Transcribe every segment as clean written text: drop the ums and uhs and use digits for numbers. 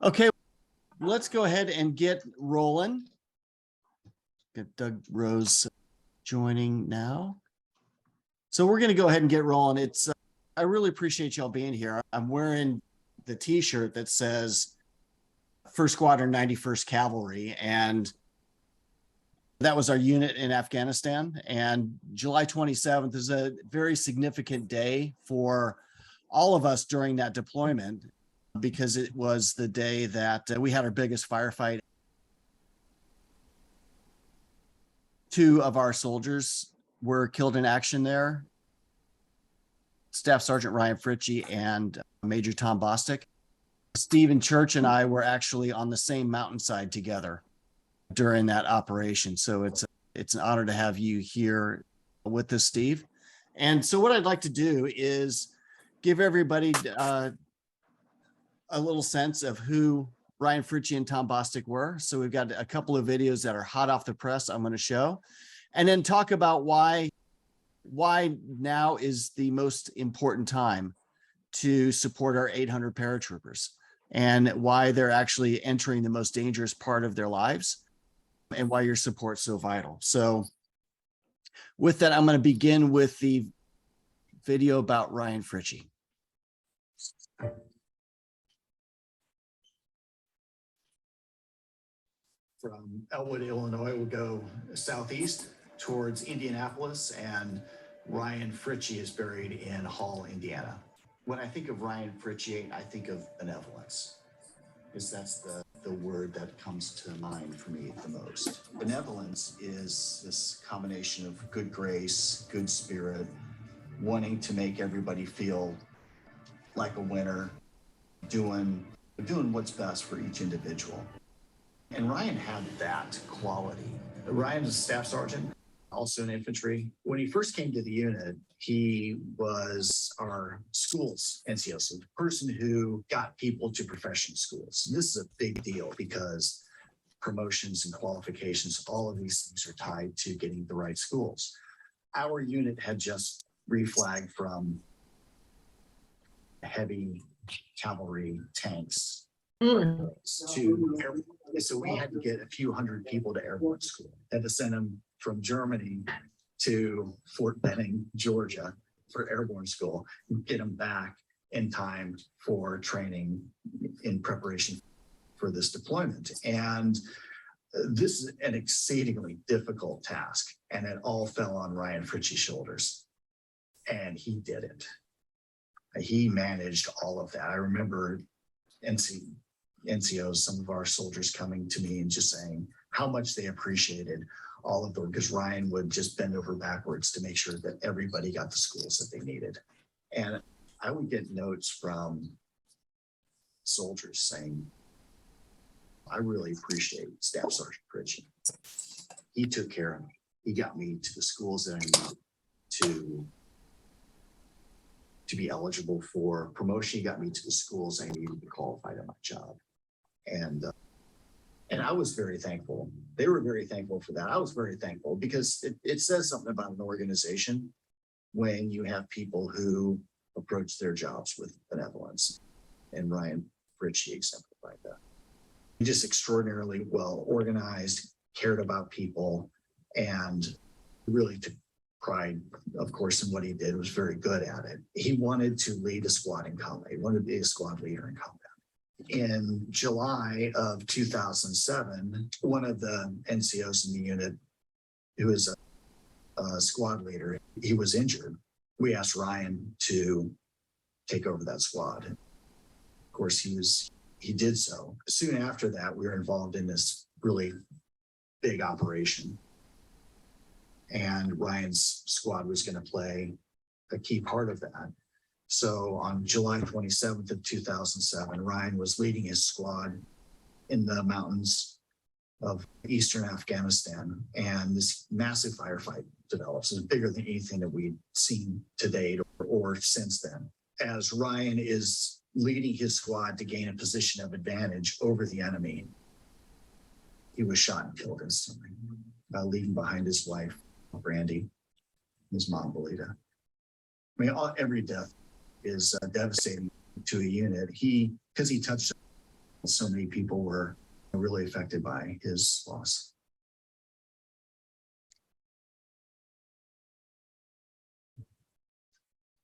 Okay, let's go ahead and get rolling. Get Doug Rose joining now. So we're going to go ahead and get rolling. I really appreciate y'all being here. I'm wearing the t-shirt that says 1st Squadron 91st Cavalry, and that was our unit in Afghanistan. And July 27th is a very significant day for all of us during that deployment, because it was the day that we had our biggest firefight. 2 of our soldiers were killed in action there. Staff Sergeant Ryan Fritsche and Major Tom Bostick. Stephen Church and I were actually on the same mountainside together during that operation. So it's an honor to have you here with us, Steve. And so what I'd like to do is give everybody a little sense of who Ryan Fritsche and Tom Bostick were. So we've got a couple of videos that are hot off the press I'm going to show, and then talk about why now is the most important time to support our 800 paratroopers, and why they're actually entering the most dangerous part of their lives, and why your support's so vital. So with that, I'm going to begin with the video about Ryan Fritsche. From Elwood, Illinois, we'll go southeast towards Indianapolis, and Ryan Fritsche is buried in Hall, Indiana. When I think of Ryan Fritsche, I think of benevolence, because that's the word that comes to mind for me the most. Benevolence is this combination of good grace, good spirit, wanting to make everybody feel like a winner, doing what's best for each individual. And Ryan had that quality. Ryan is a staff sergeant, also in infantry. When he first came to the unit, he was our schools NCO, so the person who got people to professional schools. And this is a big deal because promotions and qualifications, all of these things are tied to getting the right schools. Our unit had just reflagged from heavy cavalry tanks to airborne. So we had to get a few hundred people to airborne school. Had to send them from Germany to Fort Benning, Georgia for airborne school, and get them back in time for training in preparation for this deployment. And this is an exceedingly difficult task, and it all fell on Ryan Fritsche's shoulders. And he did it. He managed all of that. I remember NCOs, some of our soldiers coming to me and just saying how much they appreciated all of them, because Ryan would just bend over backwards to make sure that everybody got the schools that they needed. And I would get notes from soldiers saying, I really appreciate Staff Sergeant Fritsche. He took care of me. He got me to the schools that I needed to be eligible for promotion. He got me to the schools I needed to qualify to my job. And I was very thankful. They were very thankful for that. I was very thankful because it says something about an organization when you have people who approach their jobs with benevolence. And Ryan Fritsche exemplified that. He just extraordinarily well organized, cared about people, and really took pride, of course, in what he did, was very good at it. He wanted to lead a squad in combat. He wanted to be a squad leader in combat. In July of 2007, one of the NCOs in the unit, who was a squad leader, he was injured. We asked Ryan to take over that squad. Of course, he did so. Soon after that, we were involved in this really big operation. And Ryan's squad was going to play a key part of that. So on July 27th of 2007, Ryan was leading his squad in the mountains of eastern Afghanistan, and this massive firefight develops. It's bigger than anything that we'd seen to date or since then. As Ryan is leading his squad to gain a position of advantage over the enemy, he was shot and killed instantly, leaving behind his wife, Brandy, his mom, Belita. I mean, every death is devastating to a unit. Because he touched So many people were really affected by his loss.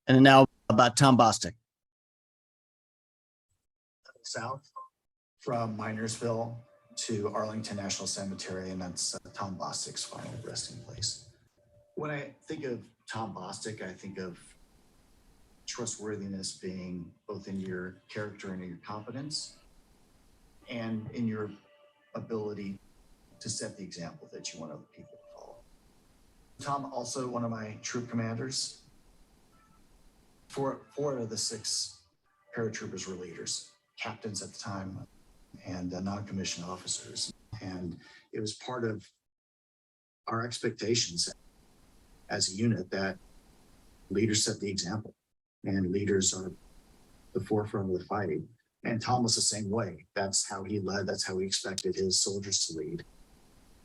And now about Tom Bostick. South from Minersville to Arlington National Cemetery, and that's Tom Bostick's final resting place. When I think of Tom Bostick, I think of trustworthiness being both in your character and in your competence, and in your ability to set the example that you want other people to follow. Tom, also one of my troop commanders. Four of the 6 paratroopers were leaders, captains at the time, and non-commissioned officers. And it was part of our expectations as a unit that leaders set the example, and leaders are the forefront of the fighting. And Tom was the same way. That's how he led. That's how he expected his soldiers to lead.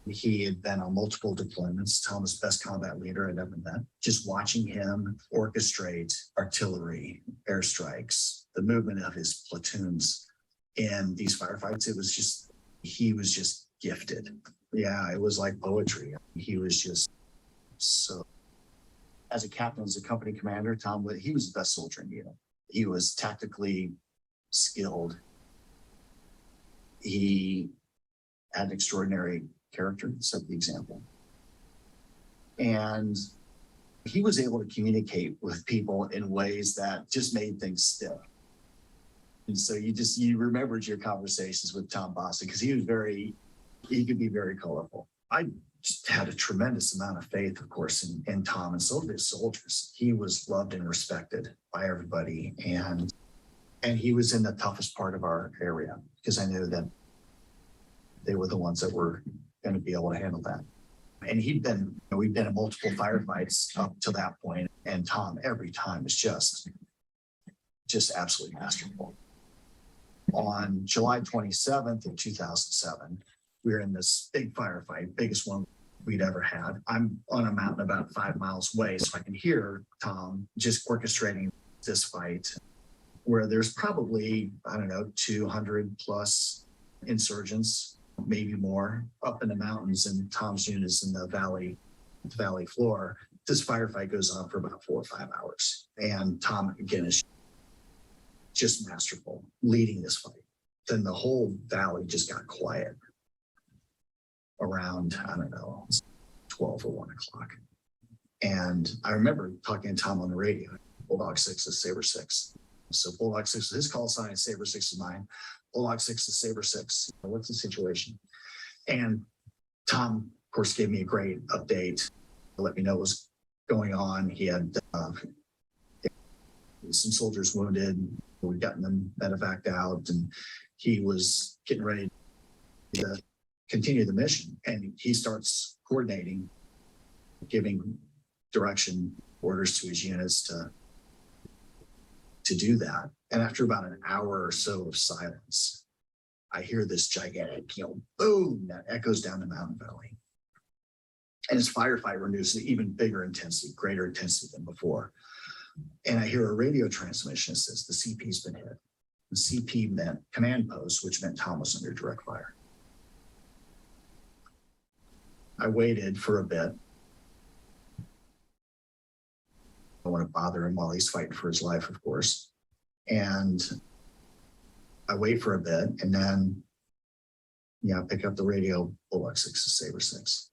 He had been on multiple deployments. Tom was the best combat leader I'd ever met. Just watching him orchestrate artillery, airstrikes, the movement of his platoons in these firefights, he was just gifted. Yeah, it was like poetry. He was just so. As a captain, as a company commander, Tom, he was the best soldier in the unit. He was tactically skilled. He had an extraordinary character, set the example. And he was able to communicate with people in ways that just made things stick. And so you remembered your conversations with Tom Bostick because he could be very colorful. I just had a tremendous amount of faith, of course, in Tom and so did his soldiers. He was loved and respected by everybody. And he was in the toughest part of our area because I knew that they were the ones that were going to be able to handle that. And we've been in multiple firefights up to that point, and Tom every time is just absolutely masterful. On July 27th of 2007, we were in this big firefight, biggest one we'd ever had. I'm on a mountain about 5 miles away, so I can hear Tom just orchestrating this fight where there's probably, 200 plus insurgents, maybe more, up in the mountains, and Tom's unit is in the valley floor. This firefight goes on for about 4 or 5 hours. And Tom, again, is just masterful leading this fight. Then the whole valley just got quiet around, 12 or 1 o'clock. And I remember talking to Tom on the radio. Bulldog 6 is Saber 6. So Bulldog 6 is his call sign, Saber 6 is mine. Bulldog 6 is Saber 6. What's the situation? And Tom, of course, gave me a great update, let me know what was going on. He had some soldiers wounded. We'd gotten them medevaced out, and he was getting ready to continue the mission. And he starts coordinating, giving direction, orders to his units to do that. And after about an hour or so of silence, I hear this gigantic, boom that echoes down the mountain valley. And his firefight renews to even bigger intensity, greater intensity than before. And I hear a radio transmission that says the CP's been hit. The CP meant command post, which meant Tom was under direct fire. I waited for a bit. I don't want to bother him while he's fighting for his life, of course. And I wait for a bit, and then, I pick up the radio, Bulldog 6 is Saber 6.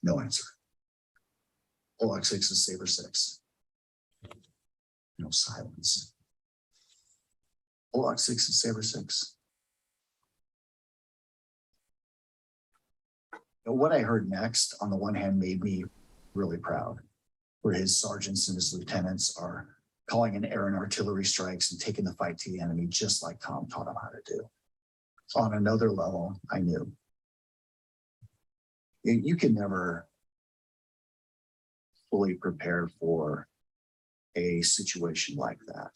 No answer. Bulldog 6 is Saber 6. No silence. Bulldog 6 is Saber 6. What I heard next, on the one hand, made me really proud, where his sergeants and his lieutenants are calling in air and artillery strikes and taking the fight to the enemy, just like Tom taught him how to do. So on another level, I knew you can never fully prepare for a situation like that,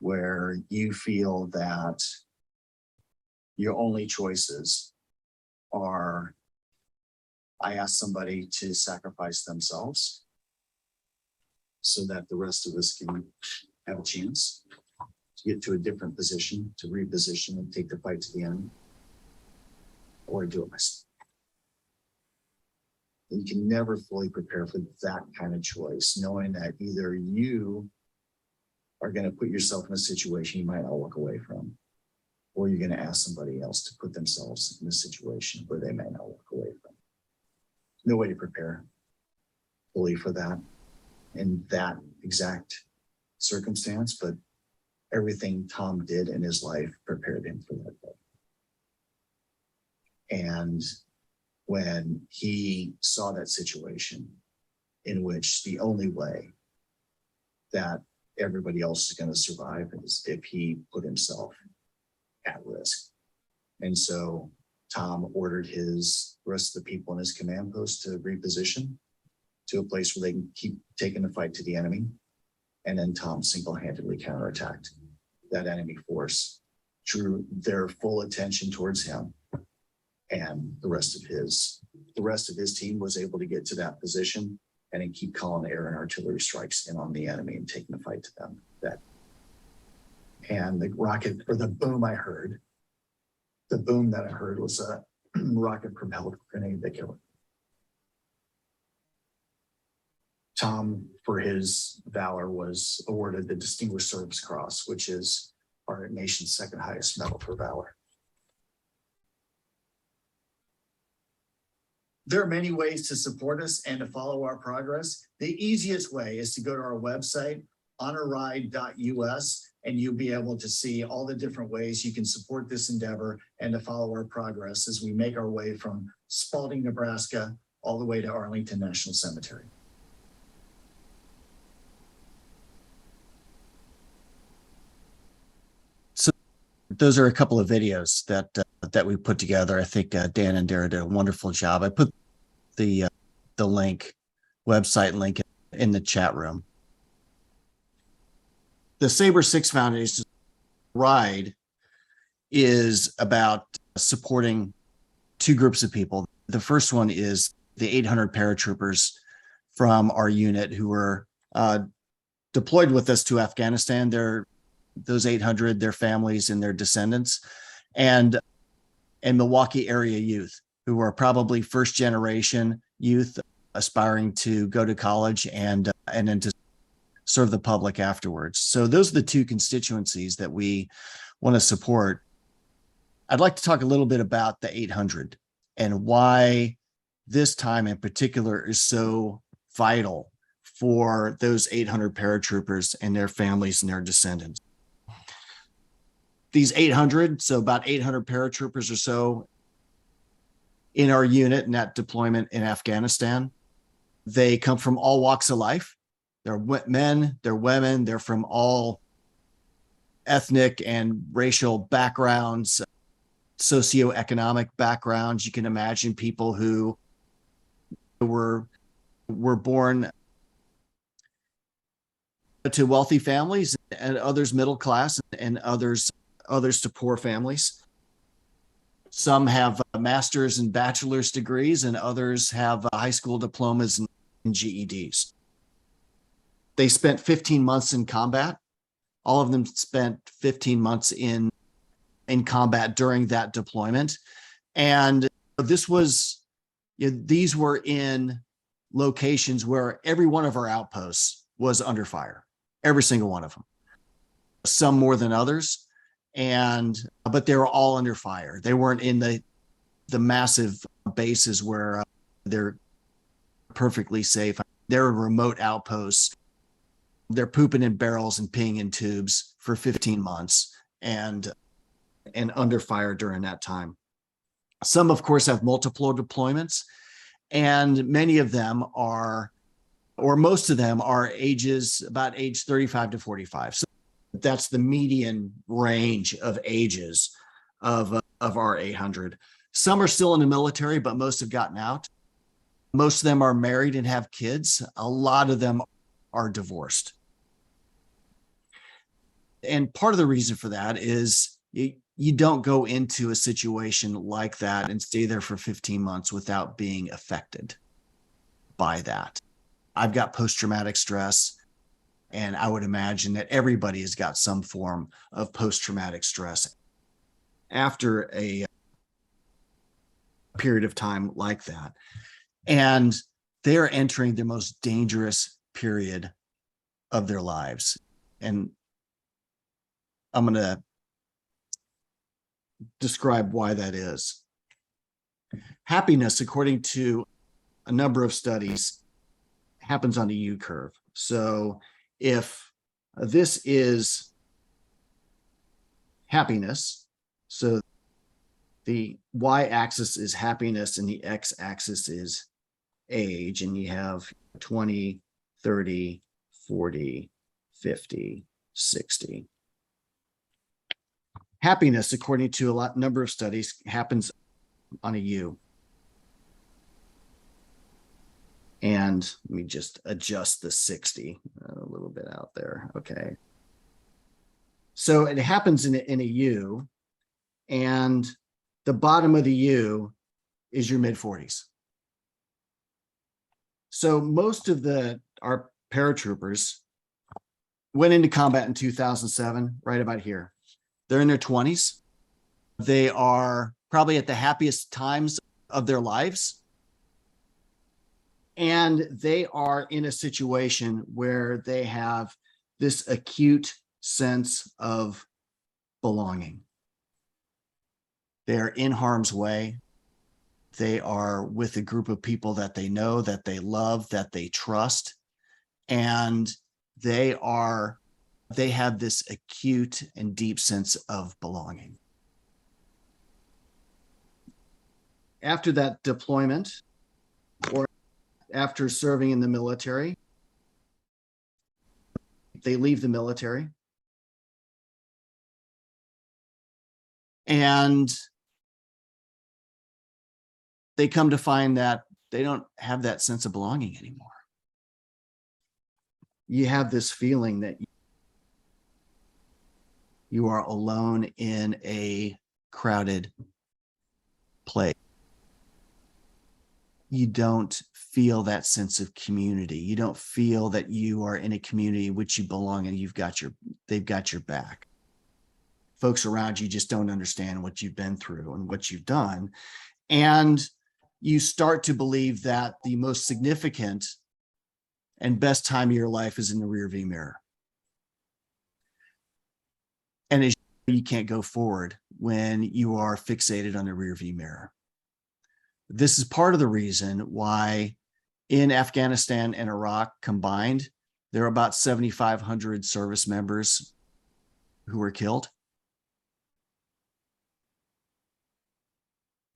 where you feel that your only choices are, I ask somebody to sacrifice themselves so that the rest of us can have a chance to get to a different position, to reposition and take the fight to the enemy, or do it myself. You can never fully prepare for that kind of choice, knowing that either you are going to put yourself in a situation you might not walk away from, or you're going to ask somebody else to put themselves in a situation where they may not walk away from. No way to prepare fully for that in that exact circumstance, but everything Tom did in his life prepared him for that day. And when he saw that situation in which the only way that everybody else is going to survive is if he put himself at risk. And so Tom ordered the rest of the people in his command post to reposition to a place where they can keep taking the fight to the enemy. And then Tom single-handedly counterattacked that enemy force, drew their full attention towards him. And the rest of his team was able to get to that position and then keep calling air and artillery strikes in on the enemy and taking the fight to them. And the boom that I heard was a rocket propelled grenade that killed him. Tom, for his valor, was awarded the Distinguished Service Cross, which is our nation's second highest medal for valor. There are many ways to support us and to follow our progress. The easiest way is to go to our website, honorride.us, and you'll be able to see all the different ways you can support this endeavor and to follow our progress as we make our way from Spalding, Nebraska, all the way to Arlington National Cemetery. So those are a couple of videos that we put together. I think Dan and Dara did a wonderful job. I put the website link in the chat room. The Sabre 6 Foundation ride is about supporting two groups of people. The first one is the 800 paratroopers from our unit who were deployed with us to Afghanistan. Those 800, their families and their descendants, and Milwaukee area youth who are probably first generation youth aspiring to go to college and then to serve the public afterwards. So those are the two constituencies that we want to support. I'd like to talk a little bit about the 800 and why this time in particular is so vital for those 800 paratroopers and their families and their descendants. These 800, so about 800 paratroopers or so in our unit in that deployment in Afghanistan, they come from all walks of life. They're men, they're women, they're from all ethnic and racial backgrounds, socioeconomic backgrounds. You can imagine people who were born to wealthy families and others middle class and others to poor families. Some have master's and bachelor's degrees and others have high school diplomas and GEDs. They spent 15 months in combat. All of them spent 15 months in combat during that deployment. And these were in locations where every one of our outposts was under fire, every single one of them. Some more than others, but they were all under fire. They weren't in the massive bases where they're perfectly safe. They're remote outposts. They're pooping in barrels and peeing in tubes for 15 months and under fire during that time. Some, of course, have multiple deployments, and many of them are, or most of them are about age 35 to 45. So that's the median range of ages of our 800. Some are still in the military, but most have gotten out. Most of them are married and have kids. A lot of them are divorced. And part of the reason for that is you don't go into a situation like that and stay there for 15 months without being affected by that. I've got post-traumatic stress. And I would imagine that everybody has got some form of post-traumatic stress after a period of time like that. And they're entering the most dangerous period of their lives. And I'm going to describe why that is. Happiness, according to a number of studies, happens on a U curve. So if this is happiness, so the y-axis is happiness and the x-axis is age, and you have 20, 30, 40, 50, 60. Happiness, according to a number of studies, happens on a U. And let me just adjust the 60 a little bit out there. Okay. So it happens in a U, and the bottom of the U is your mid 40s. So most of our paratroopers went into combat in 2007, right about here. They're in their 20s. They are probably at the happiest times of their lives. And they are in a situation where they have this acute sense of belonging. They are in harm's way. They are with a group of people that they know, that they love, that they trust. And they have this acute and deep sense of belonging. After that deployment, or after serving in the military, they leave the military. And they come to find that they don't have that sense of belonging anymore. You have this feeling that you are alone in a crowded place. You don't feel that sense of community. You don't feel that you are in a community in which you belong and they've got your back. Folks around you just don't understand what you've been through and what you've done. And you start to believe that the most significant and best time of your life is in the rearview mirror. And as you can't go forward when you are fixated on the rearview mirror. This is part of the reason why in Afghanistan and Iraq combined, there are about 7,500 service members who were killed.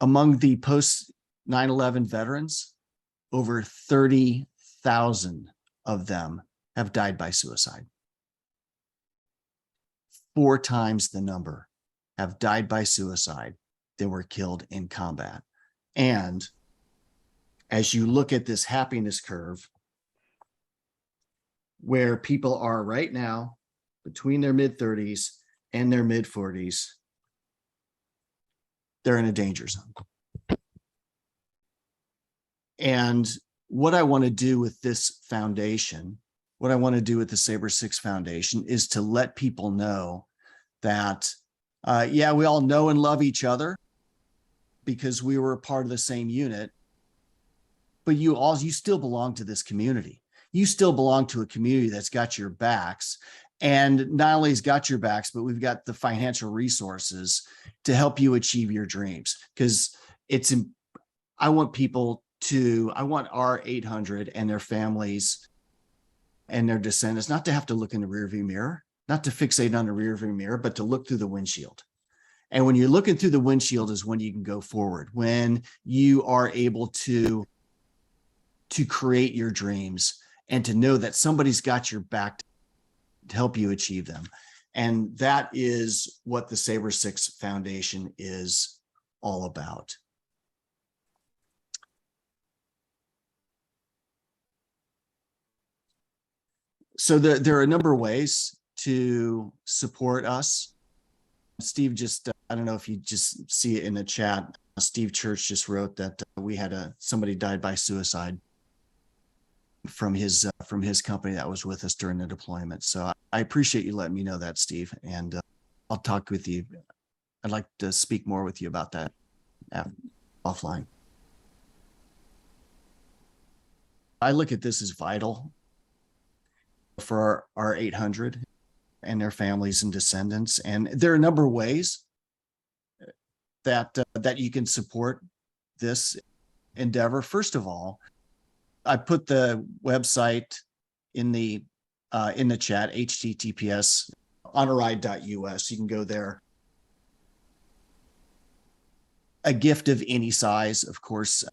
Among the post 9/11 veterans, over 30,000 of them have died by suicide. 4 times the number have died by suicide than were killed in combat. And as you look at this happiness curve, where people are right now between their mid 30s and their mid 40s, they're in a danger zone. And what I want to do with this foundation, what I want to do with the Sabre 6 Foundation is to let people know that, yeah, we all know and love each other because we were a part of the same unit, but you still belong to this community. You still belong to a community that's got your backs, and not only has got your backs, but we've got the financial resources to help you achieve your dreams. Because I want our 800 and their families and their descendants not to have to look in the rearview mirror, not to fixate on the rearview mirror, but to look through the windshield. And when you're looking through the windshield is when you can go forward, when you are able to create your dreams and to know that somebody's got your back to help you achieve them. And that is what the Sabre 6 Foundation is all about. So there are a number of ways to support us. Steve just, I don't know if you just see it in the chat. Steve Church just wrote that we had somebody died by suicide. from his company that was with us during the deployment. So I appreciate you letting me know that, Steve, and I'll talk with you. I'd like to speak more with you about that offline. I look at this as vital for our 800 and their families and descendants. And there are a number of ways that you can support this endeavor. First of all, I put the website in the chat, https honoride.us. You can go there. A gift of any size, of course,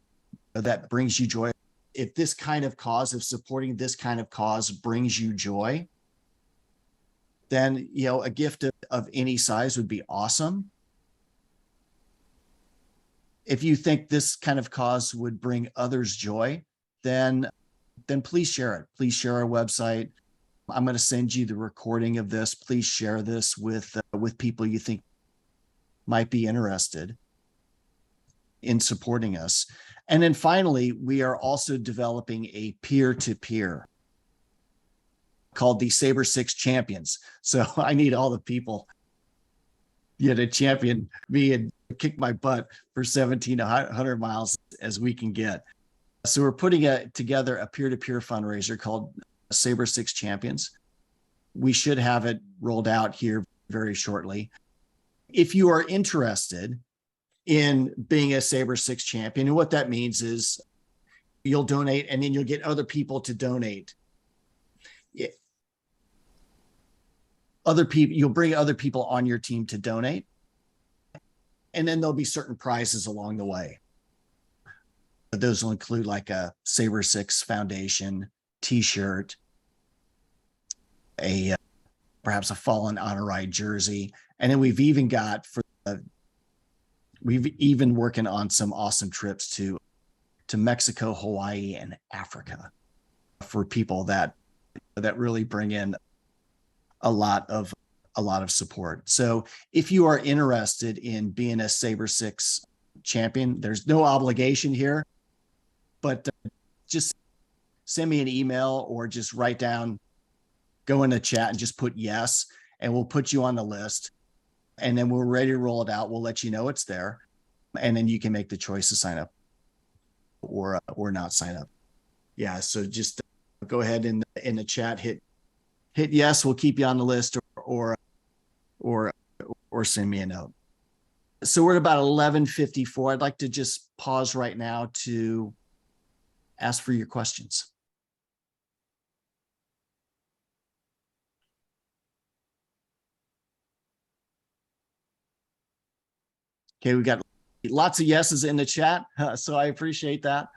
that brings you joy. If this kind of cause, if supporting this kind of cause brings you joy, then, a gift of any size would be awesome. If you think this kind of cause would bring others joy, then please share it. Please share our website. I'm going to send you the recording of this. Please share this with people you think might be interested in supporting us. And then finally, we are also developing a peer-to-peer called the Saber 6 Champions. So I need all the people to champion me and kick my butt for 1,700 miles as we can get. So we're putting together a peer-to-peer fundraiser called Saber 6 Champions. We should have it rolled out here very shortly. If you are interested in being a Saber 6 champion, and what that means is you'll donate and then you'll get other people to donate. You'll bring other people on your team to donate, and then there'll be certain prizes along the way. Those will include like a Saber 6 Foundation t-shirt, perhaps a Fallen Honor Ride jersey, and then we've even working on some awesome trips to Mexico, Hawaii, and Africa for people that really bring in a lot of support. So if you are interested in being a Saber 6 champion, there's no obligation here, but just send me an email or just write down, go in the chat and just put yes, and we'll put you on the list. And then when we're ready to roll it out, we'll let you know it's there. And then you can make the choice to sign up or not sign up. Yeah. So just go ahead in the chat, hit yes. We'll keep you on the list or send me a note. So we're at about 11:54. I'd like to just pause right now to ask for your questions. Okay, we got lots of yeses in the chat, so I appreciate that.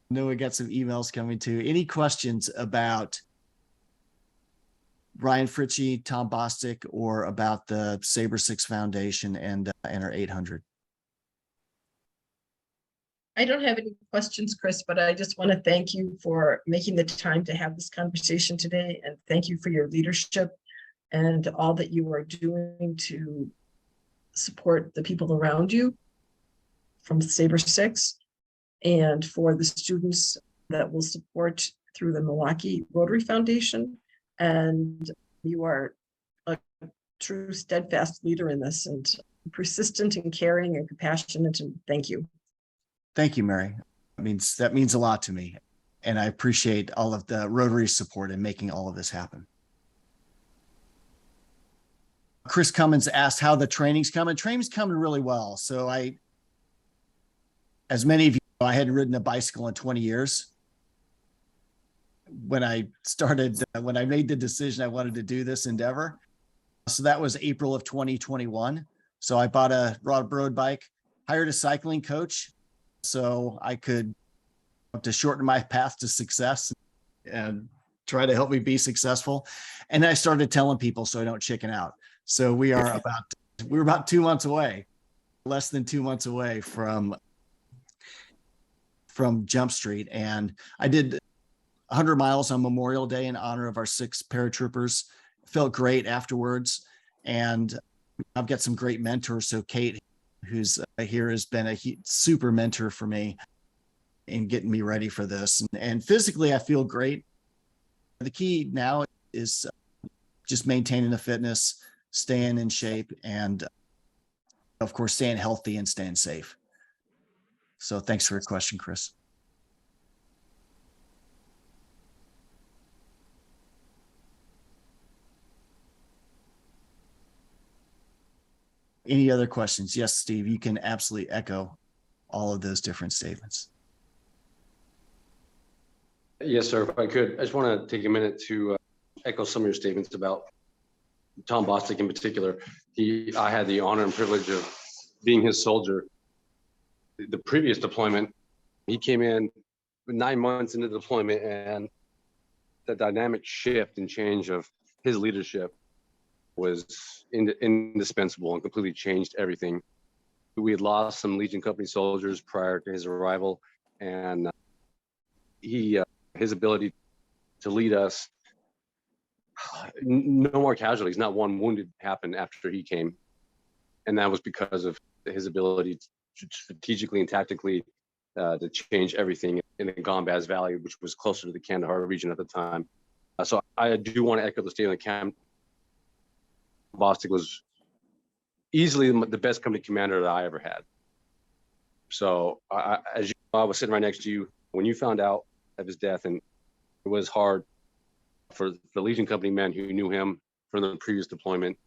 I know we got some emails coming too. Any questions about Ryan Fritsche, Tom Bostick, or about the Saber 6 Foundation and our 800? I don't have any questions, Chris, but I just want to thank you for making the time to have this conversation today, and thank you for your leadership and all that you are doing to support the people around you from Saber 6, and for the students that will support through the Milwaukee Rotary Foundation. And you are a true steadfast leader in this, and persistent and caring and compassionate, and thank you. Thank you, Mary. That means a lot to me, and I appreciate all of the Rotary support in making all of this happen. Chris Cummins asked how the training's coming. Training's coming really well. So as many of you know, I hadn't ridden a bicycle in 20 years. When I made the decision I wanted to do this endeavor. So that was April of 2021. So I bought a road bike, hired a cycling coach so I could to shorten my path to success and try to help me be successful. And I started telling people so I don't chicken out. So we're about 2 months away, less than 2 months away from Jump Street. And I did 100 miles on Memorial Day in honor of our 6 paratroopers. Felt great afterwards. And I've got some great mentors. So Kate, who's here, has been a super mentor for me. in getting me ready for this. And physically, I feel great. The key now is just maintaining the fitness, staying in shape, and of course, staying healthy and staying safe. So thanks for your question, Chris. Any other questions? Yes, Steve, you can absolutely echo all of those different statements. Yes, sir. If I could, I just want to take a minute to echo some of your statements about Tom Bostick in particular. I had the honor and privilege of being his soldier. The previous deployment, he came in 9 months into the deployment, and the dynamic shift and change of his leadership was indispensable and completely changed everything. We had lost some Legion Company soldiers prior to his arrival, and his ability to lead us, no more casualties, not one wounded happened after he came. And that was because of his ability to strategically and tactically to change everything in the Gombaz Valley, which was closer to the Kandahar region at the time. So I do want to echo the statement. Cam Bostick was easily the best company commander that I ever had. So as you know, I was sitting right next to you when you found out of his death, and it was hard for the Legion Company men who knew him from the previous deployment.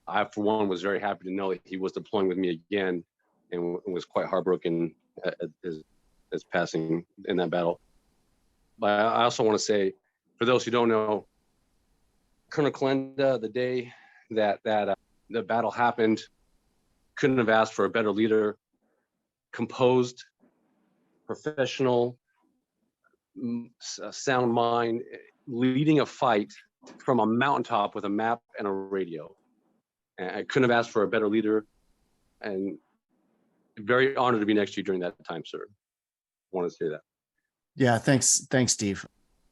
I, for one, was very happy to know that he was deploying with me again, and was quite heartbroken at his passing in that battle. But I also want to say, for those who don't know, Colonel Kalenda, the day that the battle happened, couldn't have asked for a better leader. Composed, professional, sound mind, leading a fight from a mountaintop with a map and a radio. And I couldn't have asked for a better leader, and very honored to be next to you during that time, sir. I want to say that. Yeah, thanks, Steve.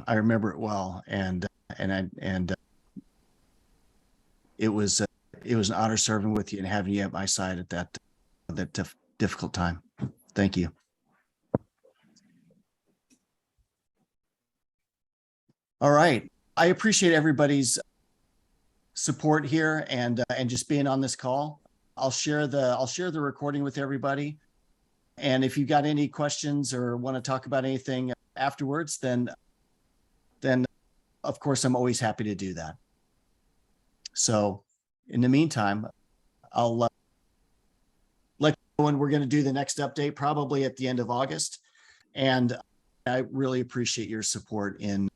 I remember it well, and it was an honor serving with you and having you at my side at that difficult time. Thank you. All right, I appreciate everybody's support here and just being on this call. I'll share the recording with everybody. And if you got any questions or want to talk about anything afterwards, then of course I'm always happy to do that. So in the meantime, I'll let you know when we're going to do the next update, probably at the end of August. And I really appreciate your support in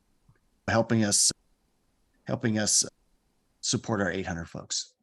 helping us support our 800 folks.